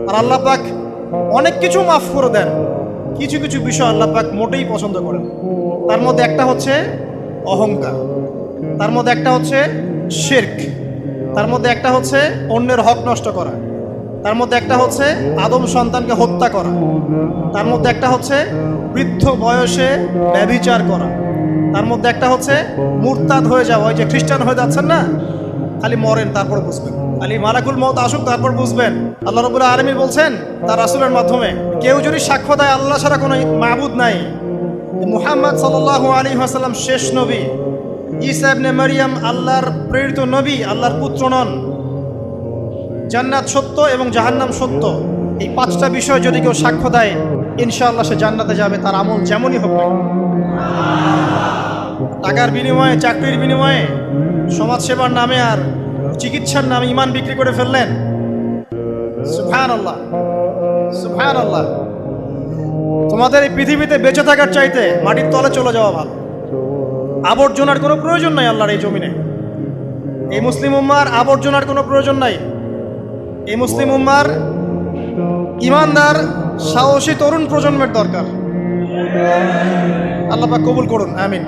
আর আল্লাহ পাক অনেক কিছু মাফ করে দেন, কিছু কিছু বিষয় আল্লাহ পাক মোটেই পছন্দ করেন। তার মধ্যে একটা হচ্ছে অহংকার, তার মধ্যে একটা হচ্ছে শিরক, তার মধ্যে একটা হচ্ছে অন্যের হক নষ্ট করা, তার মধ্যে একটা হচ্ছে আদম সন্তানকে হত্যা করা, তার মধ্যে একটা হচ্ছে বৃদ্ধ বয়সে ব্যভিচার করা, তার মধ্যে একটা হচ্ছে মুরতাদ হয়ে যাওয়া। ওই যে খ্রিস্টান হয়ে যাচ্ছেন না, খালি মরেন তারপর বুঝবেন, খালি মালাকুল মউত আসুক তারপর বুঝবেন। আল্লাহ রাব্বুল আলামিন বলছেন তার রাসূলের মাধ্যমে, কেউ যদি সাক্ষ্য দেয় আল্লাহ ছাড়া কোনো মাবুদ নাই, মুহাম্মদ সাল্লাল্লাহু আলাইহি ওয়াসাল্লাম শেষ নবী, ঈসা ইবনে মারইয়াম আল্লাহর প্রেরিত নবী, আল্লাহর পুত্র নন, জান্নাত সত্য এবং জাহান্নাম সত্য, এই পাঁচটা বিষয় যদি কেউ সাক্ষ্য দেয় ইনশাআল্লাহ সে জান্নাতে যাবে, তার আমল যেমনই হোক না। টাকার বিনিময়ে, চাকরির বিনিময়ে, সমাজসেবার নামে আর চিকিৎসার নামে ইমান বিক্রি করে ফেললেন, সুবহানাল্লাহ সুবহানাল্লাহ। তোমাদের এই পৃথিবীতে বেঁচে থাকার চাইতে মাটির তলে চলে যাওয়া ভালো। আবর্জনার কোনো প্রয়োজন নাই আল্লাহর এই জমিনে। এই মুসলিম উম্মার আবর্জনার কোনো প্রয়োজন নাই। এই মুসলিম উম্মার ইমানদার সাহসী তরুণ প্রজন্মের দরকার। আল্লাহ পাক কবুল করুন, আমিন।